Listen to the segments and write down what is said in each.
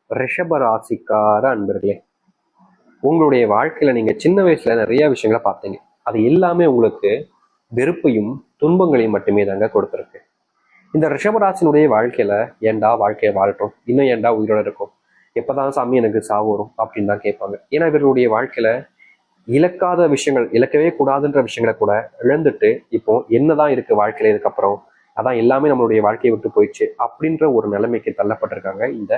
ரிஷப ராசிக்கார அன்பர்களே, உங்களுடைய வாழ்க்கையில நீங்க சின்ன வயசுல நிறைய விஷயங்களை பார்த்தீங்க. அது எல்லாமே உங்களுக்கு வெறுப்பையும் துன்பங்களையும் மட்டுமே தாங்க கொடுத்துருக்கு. இந்த ரிஷபராசினுடைய வாழ்க்கையில ஏன்டா வாழ்க்கையை வாழ்றோம், இன்னும் ஏன்டா உயிரோட இருக்கும், எப்பதான் சாமி எனக்கு சாவு வரும் அப்படின்னு தான் கேட்பாங்க. ஏன்னா இவர்களுடைய வாழ்க்கையில இழக்காத விஷயங்கள், இழக்கவே கூடாதுன்ற விஷயங்களை கூட இழந்துட்டு இப்போ என்னதான் இருக்கு வாழ்க்கையில இதுக்கப்புறம், அதான் எல்லாமே நம்மளுடைய வாழ்க்கையை விட்டு போயிடுச்சு அப்படின்ற ஒரு நிலைமைக்கு தள்ளப்பட்டிருக்காங்க இந்த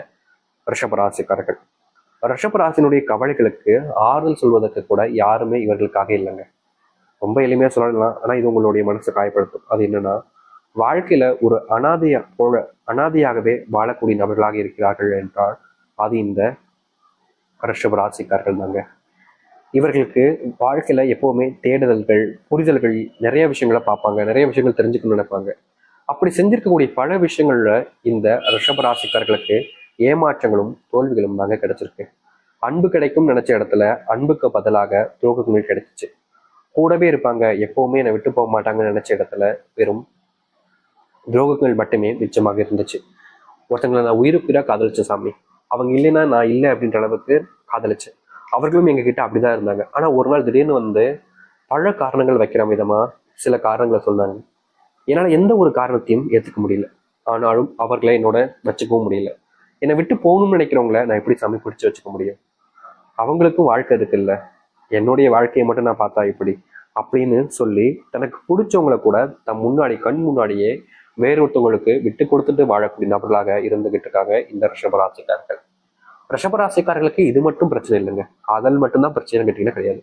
ரிஷபராசிக்காரர்கள். ரிஷபராசினுடைய கவலைகளுக்கு ஆறுதல் சொல்வதற்கு கூட யாருமே இவர்களுக்காக இல்லைங்க. ரொம்ப எளிமையா சொல்லலாம், ஆனா இது உங்களுடைய மனசை காயப்படுத்தும். அது என்னன்னா, வாழ்க்கையில ஒரு அனாதையாகவே வாழக்கூடிய நபர்களாக இருக்கிறார்கள் என்றால் அது இந்த ரிஷபராசிக்காரர்கள் தாங்க. இவர்களுக்கு வாழ்க்கையில எப்பவுமே தேடுதல்கள், புரிதல்கள், நிறைய விஷயங்களை பார்ப்பாங்க, நிறைய விஷயங்கள் தெரிஞ்சுக்கணும்னு நினைப்பாங்க. அப்படி செஞ்சிருக்கக்கூடிய பல விஷயங்கள்ல இந்த ரிஷபராசிக்காரர்களுக்கு ஏமாற்றங்களும் தோல்விகளும் தாங்க கிடைச்சிருக்கு. அன்பு கிடைக்கும் நினைச்ச இடத்துல அன்புக்கு பதிலாக துரோகங்கள் கிடைச்சிச்சு. கூடவே இருப்பாங்க, எப்பவுமே என்னை விட்டு போக மாட்டாங்கன்னு நினைச்ச இடத்துல வெறும் துரோகங்கள் மட்டுமே மிச்சமாக இருந்துச்சு. ஒருத்தங்களை நான் உயிருக்குயிரா காதலிச்ச சாமி, அவங்க இல்லைன்னா நான் இல்லை அப்படின்ற அளவுக்கு காதலிச்சேன். அவர்களும் எங்க கிட்ட அப்படிதான் இருந்தாங்க. ஆனா ஒரு நாள் திடீர்னு வந்து பல காரணங்கள் வைக்கிற விதமா சில காரணங்களை சொன்னாங்க. என்னால எந்த ஒரு காரணத்தையும் ஏத்துக்க முடியல. ஆனாலும் அவர்களை என்னோட வச்சுக்கவும் முடியல. என்னை விட்டு போகணும்னு நினைக்கிறவங்கள நான் எப்படி சாமி பிடிச்சு வச்சுக்க முடியும்? அவங்களுக்கும் வாழ்க்கை இருக்குல்ல, என்னுடைய வாழ்க்கையை மட்டும் நான் பார்த்தா இப்படி அப்படின்னு சொல்லி தனக்கு பிடிச்சவங்களை கூட தன் முன்னாடி கண் முன்னாடியே வேறொருத்தவங்களுக்கு விட்டு கொடுத்துட்டு வாழக்கூடிய நபர்களாக இருந்துகிட்டு இருக்காங்க இந்த ரிஷபராசிக்காரர்கள். ரிஷபராசிக்காரர்களுக்கு இது மட்டும் பிரச்சனை இல்லைங்க, காதல் மட்டும்தான் பிரச்சனை கேட்டீங்கன்னா கிடையாது.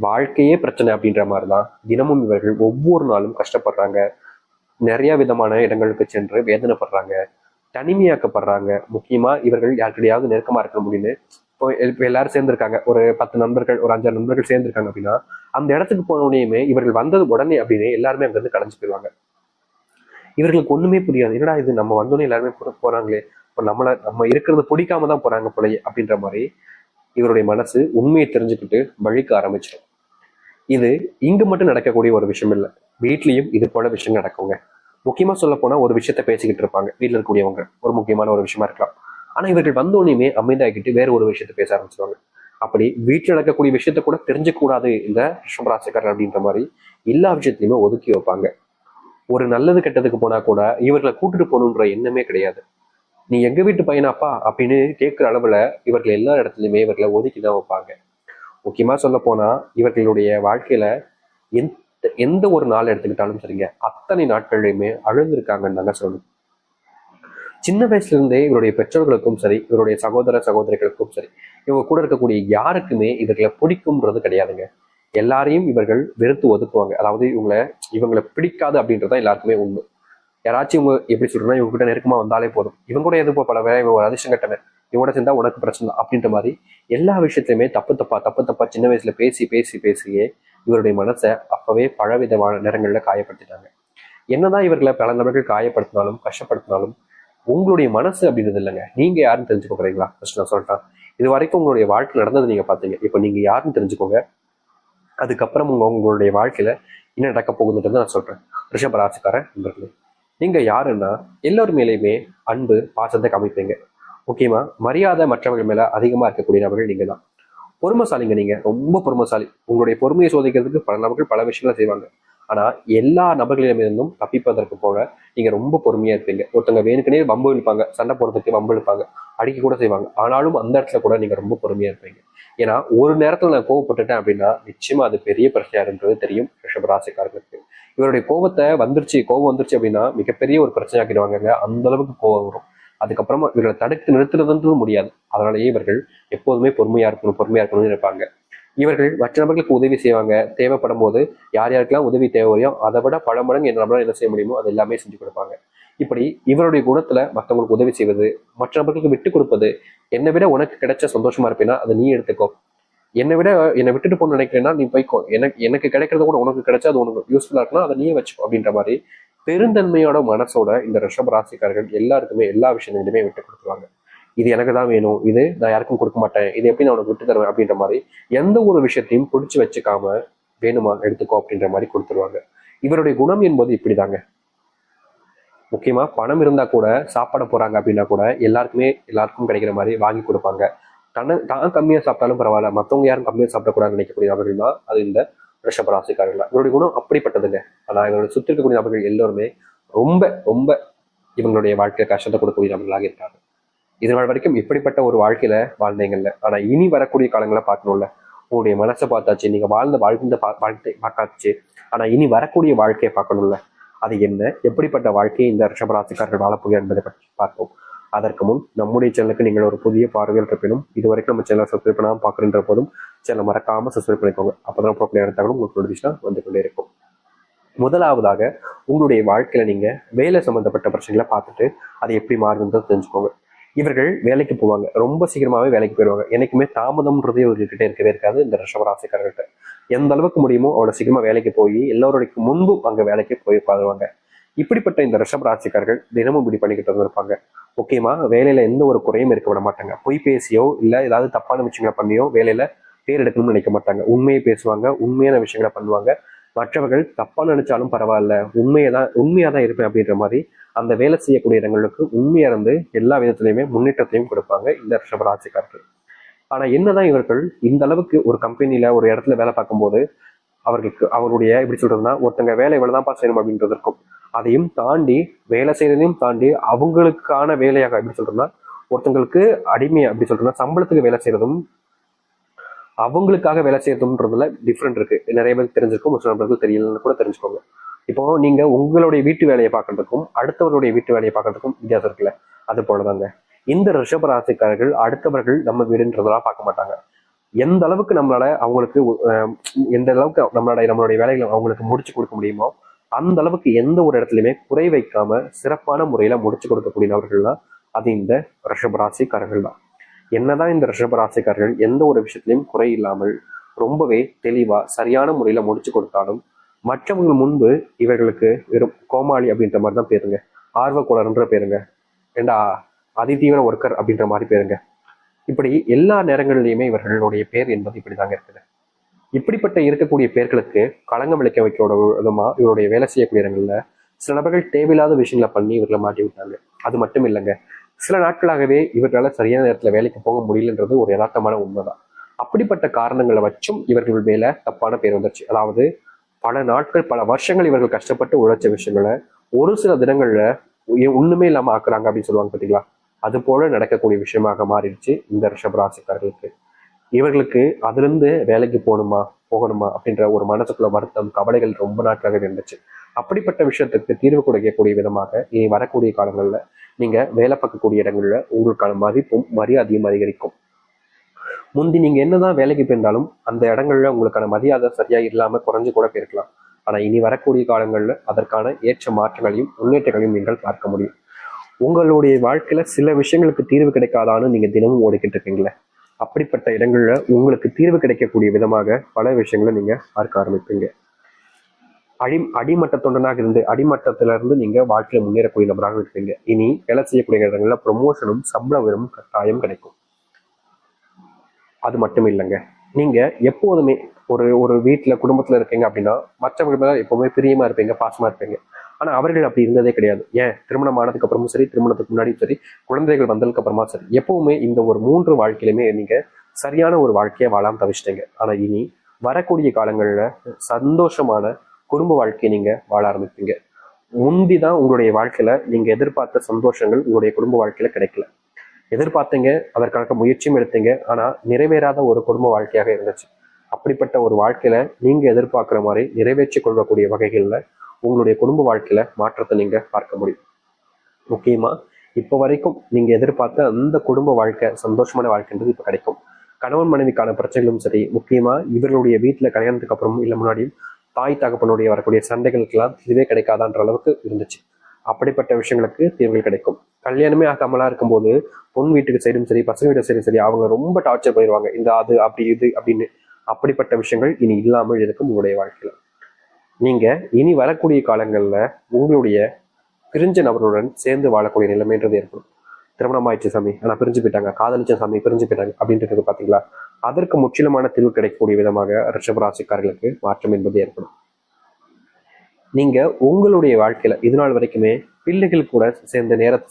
வாழ்க்கையே பிரச்சனை அப்படின்ற மாதிரிதான் தினமும் இவர்கள் ஒவ்வொரு நாளும் கஷ்டப்படுறாங்க. நிறைய விதமான இடங்களுக்கு சென்று வேதனைப்படுறாங்க, தனிமையாக்கப்படுறாங்க. முக்கியமா இவர்கள் யாருக்கிடையாவது நெருக்கமா இருக்க முடியும்னு இப்போ எல்லாரும் சேர்ந்திருக்காங்க, ஒரு 10 நண்பர்கள், ஒரு 5 நண்பர்கள் சேர்ந்திருக்காங்க அப்படின்னா அந்த இடத்துக்கு போன உடனேயுமே இவர்கள் வந்தது உடனே அப்படின்னு எல்லாருமே அங்க இருந்து கலைஞ்சு போயிடுவாங்க. இவர்களுக்கு ஒண்ணுமே புரியாது, என்னடா இது நம்ம வந்தோடனே எல்லாருமே போறாங்களே, இப்போ நம்ம இருக்கிறது பிடிக்காம தான் போறாங்க போலயே அப்படின்ற மாதிரி இவருடைய மனசு உண்மையை தெரிஞ்சுக்கிட்டு வழிக்க ஆரம்பிச்சிடும். இது இங்கு மட்டும் நடக்கக்கூடிய ஒரு விஷயம் இல்லை, வீட்லயும் இது போல விஷயம் நடக்குங்க. முக்கியமா சொல்ல போனா ஒரு விஷயத்த பேசிக்கிட்டு இருப்பாங்க வீட்டுல இருக்கக்கூடியவங்க, ஒரு முக்கியமான ஒரு விஷயமா இருக்கலாம். ஆனா இவர்கள் வந்தோடனே அமைதியாகிட்டு வேற ஒரு விஷயத்த பேச ஆரம்பிச்சிருவாங்க. அப்படி வீட்டுல நடக்கக்கூடிய விஷயத்த கூட தெரிஞ்சுக்க கூடாது இந்த ரிஷபராசிக்காரர் அப்படின்ற மாதிரி எல்லா விஷயத்தையுமே ஒதுக்கி வைப்பாங்க. ஒரு நல்லது கெட்டதுக்கு போனா கூட இவர்களை கூட்டிட்டு போகணுன்ற எண்ணமே கிடையாது. நீ எங்க வீட்டு பையனாப்பா அப்படின்னு கேட்கிற அளவுல இவர்கள் எல்லா இடத்துலயுமே இவர்களை ஒதுக்கிதான் வைப்பாங்க. முக்கியமா சொல்ல போனா இவர்களுடைய வாழ்க்கையில எந்த ஒரு நாள் எடுத்துக்கிட்டாலும் சரிங்க, அத்தனை நாட்கள்லையுமே அழுந்திருக்காங்கன்னு தாங்க சொல்லணும். சின்ன வயசுல இருந்தே இவருடைய பெற்றோர்களுக்கும் சரி, இவருடைய சகோதர சகோதரிகளுக்கும் சரி, இவங்க கூட இருக்கக்கூடிய யாருக்குமே இவர்களை பிடிக்கும்ன்றது கிடையாதுங்க. எல்லாரையும் இவர்கள் வெறுத்து ஒதுக்குவாங்க. அதாவது இவங்களை பிடிக்காது அப்படின்றதான் எல்லாருக்குமே உண்மை. யாராச்சும் இவங்க எப்படி சொல்றேன்னா, இவங்க கிட்ட நெருக்கமா வந்தாலே போதும், இவங்க கூட எது பழவ, இவங்க ஒரு அதிர்ஷ்டம் கட்டவன், இவங்க கூட சேர்ந்தா உனக்கு பிரச்சனை அப்படின்ற மாதிரி எல்லா விஷயத்தையுமே தப்பு தப்பா சின்ன வயசுல பேசி பேசி பேசியே இவருடைய மனசை அப்பவே பலவிதமான நேரங்கள்ல காயப்படுத்திட்டாங்க. என்னதான் இவர்களை பல நபர்கள் காயப்படுத்தினாலும் கஷ்டப்படுத்தினாலும் உங்களுடைய மனசு அப்படின்றது இல்லைங்க. நீங்க யாருன்னு தெரிஞ்சுக்க போறீங்களா? ஃபர்ஸ்ட் நான் சொல்லிட்டேன். இது வரைக்கும் உங்களுடைய வாழ்க்கை நடந்தது நீங்க பாத்தீங்க, இப்போ நீங்க யாருன்னு தெரிஞ்சுக்கோங்க. அதுக்கப்புறம் உங்களுடைய வாழ்க்கையில என்ன நடக்க போகுதுன்றதை நான் சொல்றேன். ரிஷப ராசிக்காரன் நண்பர்களே, நீங்க யாருன்னா எல்லாரும் மேலேயுமே அன்பு பாசத்தை காமிப்பீங்க. முக்கியமா மரியாதை மற்றவர்கள் மேல அதிகமா இருக்கக்கூடிய நபர்கள் நீங்க தான். பொறுமைசாலிங்க, நீங்க ரொம்ப பொறுமைசாலி. உங்களுடைய பொறுமையை சோதிக்கிறதுக்கு பல நபர்கள் பல விஷயங்களை செய்வாங்க. ஆனா எல்லா நபர்களிடமிருந்தும் தப்பிப்பதற்கு போக நீங்க ரொம்ப பொறுமையா இருப்பீங்க. ஒருத்தவங்க வேணுக்குனே வம்பு இழுப்பாங்க, சண்டை போடுறதுக்கு வம்பு இழுப்பாங்க, அடிக்க கூட செய்வாங்க. ஆனாலும் அந்த இடத்துல கூட நீங்க ரொம்ப பொறுமையா இருப்பீங்க. ஏன்னா ஒரு நேரத்துல நான் கோவப்பட்டுட்டேன் அப்படின்னா நிச்சயமா அது பெரிய பிரச்சனையா இருந்தது தெரியும் ரிஷபராசிக்காரர்களுக்கு. இவருடைய கோபம் வந்துருச்சு அப்படின்னா மிகப்பெரிய ஒரு பிரச்சனையாக்கிடுவாங்க. அந்த அளவுக்கு கோபம் வரும். அதுக்கப்புறமா இவர்களை தடுத்து நிறுத்துறதுன்றது முடியாது. அதனாலேயே இவர்கள் எப்போதுமே பொறுமையா இருக்கணும்னு நினைப்பாங்க. இவர்கள் மற்ற நபர்களுக்கு உதவி செய்வாங்க. தேவைப்படும் போது யார் யாருக்கெல்லாம் உதவி தேவையோ அதை விட பல மடங்கு நம்மளால என்ன செய்ய முடியுமோ அது எல்லாமே செஞ்சு கொடுப்பாங்க. இப்படி இவருடைய குணத்துல மற்றவங்களுக்கு உதவி செய்வது, மற்ற நபர்களுக்கு விட்டு கொடுப்பது. என்னை விட உனக்கு கிடைச்ச சந்தோஷமா இருப்பேன்னா அதை நீ எடுத்துக்கோ, என்னை விட்டுட்டு போன்னு நினைக்கிறேன்னா நீ போய்க்கோ, எனக்கு கிடைக்கிறத கூட உனக்கு கிடைச்சா அது உனக்கு யூஸ்ஃபுல்லா இருக்குன்னா அதை நீயே வச்சுக்கோ அப்படின்ற மாதிரி பெருந்தன்மையோட மனசோட இந்த ரிஷப ராசிக்காரர்கள் எல்லாருக்குமே எல்லா விஷயங்களுமே விட்டு கொடுத்துருவாங்க. இது எனக்கு தான் வேணும், இது நான் யாருக்கும் கொடுக்க மாட்டேன், இது எப்படி நான் உனக்கு விட்டு தருவேன் அப்படின்ற மாதிரி எந்த ஒரு விஷயத்தையும் பிடிச்சு வச்சுக்காம வேணுமா எடுத்துக்கோ அப்படின்ற மாதிரி கொடுத்துருவாங்க. இவருடைய குணம் என்பது இப்படிதாங்க. முக்கியமா பணம் இருந்தா கூட சாப்பாட போறாங்க அப்படின்னா கூட எல்லாருக்கும் கிடைக்கிற மாதிரி வாங்கி கொடுப்பாங்க. தான் கம்மியா சாப்பிட்டாலும் பரவாயில்ல, மற்றவங்க யாரும் கம்மியா சாப்பிடக்கூடாதுன்னு நினைக்கக்கூடிய நபர்கள் தான் அது இந்த ரிஷபராசிக்காரர்கள். இவருடைய குணம் அப்படிப்பட்டதுங்க. ஆனா இவருடைய சுற்றி இருக்கக்கூடிய நபர்கள் எல்லோருமே ரொம்ப ரொம்ப இவங்களுடைய வாழ்க்கையை கஷ்டத்தை கொடுக்கக்கூடிய நபர்களாக இருக்காங்க. இதனால் வரைக்கும் இப்படிப்பட்ட ஒரு வாழ்க்கையில வாழ்ந்தீங்கல்ல, ஆனா இனி வரக்கூடிய காலங்களை பார்க்கணும்ல. உங்களுடைய மனசை பார்த்தாச்சு, நீங்க வாழ்ந்த வாழ்க்கை பார்த்தாச்சு, ஆனா இனி வரக்கூடிய வாழ்க்கையை பார்க்கணும்ல. அது என்ன, எப்படிப்பட்ட வாழ்க்கையை இந்த ரிஷபராசிக்காரர்கள் வாழப்போகிறார் என்பதை பற்றி பார்ப்போம். அதற்கு முன் நம்முடைய சேனலுக்கு நீங்கள் ஒரு புதிய பார்வையில் இருப்பினும் இதுவரைக்கும் நம்ம சேனலை சப்ஸ்கிரைப் பண்ணாமல் பார்க்குற போதும் சேனலை மறக்காம சப்ஸ்கிரைப் பண்ணிக்கோங்க. அப்பதான் ப்ரோக்ராம் எடுத்தாலும் உங்களுக்கு நோட்டிஃபிகேஷன் வந்து கொண்டே இருக்கும். முதலாவதாக உங்களுடைய வாழ்க்கையில நீங்க வேலை சம்பந்தப்பட்ட பிரச்சனைகளை பார்த்துட்டு அதை எப்படி மாறுதுன்றதை தெரிஞ்சுக்கோங்க. இவர்கள் வேலைக்கு போவாங்க, ரொம்ப சீக்கிரமாவே வேலைக்கு போயிடுவாங்க. என்னைக்குமே தாமதம்ன்றதே இவர்கிட்ட இருக்கவே இருக்காது. இந்த ரிஷபராசிக்காரர்கள்ட்ட எந்த அளவுக்கு முடியுமோ அவ்வளவு சீக்கிரமா வேலைக்கு போய் எல்லோருடைய முன்பும் அங்க வேலைக்கு போய் உட்காருவாங்க. இப்படிப்பட்ட இந்த ரிஷபராசிக்காரர்கள் தினமும் இப்படி பண்ணிக்கிட்டு இருப்பாங்க. முக்கியமா வேலையில எந்த ஒரு குறையும் இருக்க விட மாட்டாங்க. பொய் பேசியோ இல்ல ஏதாவது தப்பான விஷயங்களை பண்ணியோ வேலையில பேர் எடுக்கணும்னு நினைக்க மாட்டாங்க. உண்மையை பேசுவாங்க, உண்மையான விஷயங்களை பண்ணுவாங்க. மற்றவர்கள் தப்பா நினைச்சாலும் பரவாயில்ல, உண்மையாதான் இருப்பேன் அப்படின்ற மாதிரி அந்த வேலை செய்யக்கூடிய இடங்களுக்கு உண்மையா இருந்து எல்லா விதத்திலையுமே முன்னேற்றத்தையும் கொடுப்பாங்க இந்த ரிஷபராசிக்காரர்கள். ஆனா என்னதான் இவர்கள் இந்த அளவுக்கு ஒரு கம்பெனில ஒரு இடத்துல வேலை பார்க்கும்போது அவர்களுக்கு அவருடைய எப்படி சொல்றதுன்னா, ஒருத்தங்க வேலை இவ்வளவுதான்ப்பா செய்யணும் அப்படின்றது இருக்கும். அதையும் தாண்டி வேலை செய்யறதையும் தாண்டி அவங்களுக்கான வேலையாக எப்படி சொல்றதுன்னா, ஒருத்தங்களுக்கு அடிமையா எப்படி சொல்றதுன்னா சம்பளத்துக்கு வேலை செய்யறதும் அவங்களுக்காக வேலை செய்யறதுன்றதுல டிஃப்ரெண்ட் இருக்கு. நிறைய பேருக்கு தெரிஞ்சிருக்கும், ஒரு சில நபர்கள் தெரியலன்னு கூட தெரிஞ்சுக்கோங்க. இப்போ நீங்க உங்களுடைய வீட்டு வேலையை பார்க்கறதுக்கும் அடுத்தவருடைய வீட்டு வேலையை பார்க்கறதுக்கும் வித்தியாசம் இருக்குல்ல, அது போலதாங்க இந்த ரிஷபராசிக்காரர்கள் அடுத்தவர்கள் நம்ம வீடுன்றதெல்லாம் பார்க்க மாட்டாங்க. எந்த அளவுக்கு நம்மளால அவங்களுக்கு எந்த அளவுக்கு நம்மளுடைய வேலைகளை அவங்களுக்கு முடிச்சு கொடுக்க முடியுமோ அந்த அளவுக்கு எந்த ஒரு இடத்துலையுமே குறை வைக்காம சிறப்பான முறையில முடிச்சு கொடுக்கக்கூடிய நபர்கள் தான் அது இந்த ரிஷபராசிக்காரர்கள் தான். என்னதான் இந்த ரிஷபராசிக்காரர்கள் எந்த ஒரு விஷயத்திலையும் குறை இல்லாமல் ரொம்பவே தெளிவா சரியான முறையில முடிச்சு கொடுத்தாலும் மற்றவங்க முன்பு இவர்களுக்கு வெறும் கோமாளி அப்படின்ற மாதிரி தான் பேருங்க, ஆர்வக்குளர்ன்ற பேருங்க, ஏண்டா அதிதீவிர ஒர்க்கர் அப்படின்ற மாதிரி பேருங்க. இப்படி எல்லா நேரங்களிலையுமே இவர்களுடைய பேர் என்பது இப்படிதாங்க இருக்குது. இப்படிப்பட்ட இருக்கக்கூடிய பேர்களுக்கு களங்கம் விளைக்க வைக்கிற விதமா இவருடைய வேலை செய்யக்கூடிய இடங்கள்ல சில நபர்கள் தேவையில்லாத விஷயங்களை பண்ணி இவர்களை மாட்டி விட்டாங்க. அது மட்டும் இல்லைங்க, சில நாட்களாகவே இவர்களால் சரியான நேரத்துல வேலைக்கு போக முடியலன்றது ஒரு யதார்த்தமான உண்மைதான். அப்படிப்பட்ட காரணங்களை வச்சும் இவர்கள் மேல தப்பான பேர் வந்துருச்சு. அதாவது பல நாட்கள் பல வருஷங்கள் இவர்கள் கஷ்டப்பட்டு உழைச்ச விஷயங்களை ஒரு சில தினங்கள்ல ஒண்ணுமே இல்லாம ஆக்குறாங்க அப்படின்னு சொல்லுவாங்க பார்த்தீங்களா, அது போல நடக்கக்கூடிய விஷயமாக மாறிடுச்சு இந்த ரிஷபராசிக்காரர்களுக்கு. இவர்களுக்கு அதுல இருந்து வேலைக்கு போகணுமா அப்படின்ற ஒரு மனசுக்குள்ள வருத்தம் கவலைகள் ரொம்ப நாட்களாக இருந்துச்சு. அப்படிப்பட்ட விஷயத்துக்கு தீர்வு கொடுக்கக்கூடிய விதமாக இனி வரக்கூடிய காலங்கள்ல நீங்க வேலை பார்க்கக்கூடிய இடங்கள்ல உங்களுக்கான மதிப்பும் மரியாதையும் அதிகரிக்கும். முந்தி நீங்க என்னதான் வேலைக்கு போயிருந்தாலும் அந்த இடங்கள்ல உங்களுக்கான மரியாதை சரியா இல்லாம குறைஞ்சு கூட போயிருக்கலாம். ஆனா இனி வரக்கூடிய காலங்கள்ல அதற்கான ஏற்ற மாற்றங்களையும் முன்னேற்றங்களையும் நீங்கள் பார்க்க முடியும். உங்களுடைய வாழ்க்கையில சில விஷயங்களுக்கு தீர்வு கிடைக்காதான்னு நீங்க தினமும் ஓடிக்கிட்டு இருக்கீங்களே, அப்படிப்பட்ட இடங்கள்ல உங்களுக்கு தீர்வு கிடைக்கக்கூடிய விதமாக பல விஷயங்களை நீங்க பார்க்க ஆரம்பிப்பீங்க. அடிமட்ட தொண்டனாக இருந்து அடிமட்டத்தில இருந்து நீங்க வாழ்க்கையில முன்னேறக்கூடிய நபராக இருப்பீங்க. இனி வேலை செய்யக்கூடிய இடங்கள்ல ப்ரொமோஷனும் சம்பள உயர்வும் கட்டாயம் கிடைக்கும். அது மட்டும் இல்லைங்க, நீங்க எப்போதுமே ஒரு வீட்டுல குடும்பத்துல இருக்கீங்க அப்படின்னா மற்றவங்க மேல எப்பவுமே பிரியமா இருப்பீங்க, பாசமா இருப்பீங்க. ஆனா அவர்கள் அப்படி இருந்ததே கிடையாது. ஏன், திருமணம் ஆனதுக்கு அப்புறமும் சரி, திருமணத்துக்கு முன்னாடியும் சரி, குழந்தைகள் வந்ததுக்கு அப்புறமா சரி, எப்பவுமே இந்த ஒரு 3 வாழ்க்கையிலுமே நீங்க சரியான ஒரு வாழ்க்கையை வாழாம தவிச்சிட்டீங்க. ஆனா இனி வரக்கூடிய காலங்கள்ல சந்தோஷமான குடும்ப வாழ்க்கையை நீங்க வாழ ஆரம்பிப்பீங்க. முந்திதான் உங்களுடைய வாழ்க்கையில நீங்க எதிர்பார்த்த சந்தோஷங்கள் உங்களுடைய குடும்ப வாழ்க்கையில கிடைக்கல. எதிர்பார்த்தீங்க, அதற்கான முயற்சியும் எடுத்தீங்க, ஆனா நிறைவேறாத ஒரு குடும்ப வாழ்க்கையாக இருந்துச்சு. அப்படிப்பட்ட ஒரு வாழ்க்கையில நீங்க எதிர்பார்க்கிற மாதிரி நிறைவேற்றிக் கொள்ளக்கூடிய வகைகள்ல உங்களுடைய குடும்ப வாழ்க்கையில மாற்றத்தை நீங்க பார்க்க முடியும். முக்கியமா இப்ப வரைக்கும் நீங்க எதிர்பார்த்த அந்த குடும்ப வாழ்க்கை சந்தோஷமான வாழ்க்கைன்றது இப்ப கிடைக்கும். கணவன் மனைவிக்கான பிரச்சனைகளும் சரி, முக்கியமா இவர்களுடைய வீட்டுல கல்யாணத்துக்கு அப்புறமும் இல்ல முன்னாடியும் தாய் தகப்பனுடைய வரக்கூடிய சண்டைகளுக்கெல்லாம் இதுவே கிடைக்காதான்ற அளவுக்கு இருந்துச்சு. அப்படிப்பட்ட விஷயங்களுக்கு தீர்வுகள் கிடைக்கும். கல்யாணமே ஆகாமலா இருக்கும்போது பொன் வீட்டுக்கு சைடும் சரி, பசங்க வீட்டு சைடும் சரி, அவங்க ரொம்ப டார்ச்சர் பண்ணிடுவாங்க, இந்த அது அப்படி இது அப்படின்னு. அப்படிப்பட்ட விஷயங்கள் இனி இல்லாமல் இருக்கும் உங்களுடைய வாழ்க்கையில. நீங்க இனி வரக்கூடிய காலங்கள்ல உங்களுடைய பிரிஞ்ச நபருடன் சேர்ந்து வாழக்கூடிய நிலைமைன்றது ஏற்படும். திருமணம் ஆயிடுச்சு சாமி, ஆனா பிரிஞ்சு போயிட்டாங்க, காதலிச்ச சாமி பிரிஞ்சு போயிட்டாங்க அப்படின்றது பாத்தீங்களா, அதற்கு முற்றிலுமான தீர்வு கிடைக்கக்கூடிய விதமாக ரிஷபராசிக்காரர்களுக்கு மாற்றம் என்பது ஏற்படும். நீங்க உங்களுடைய வாழ்க்கையில இது நாள் வரைக்குமே பிள்ளைகள் கூட சேர்ந்த நேரத்தை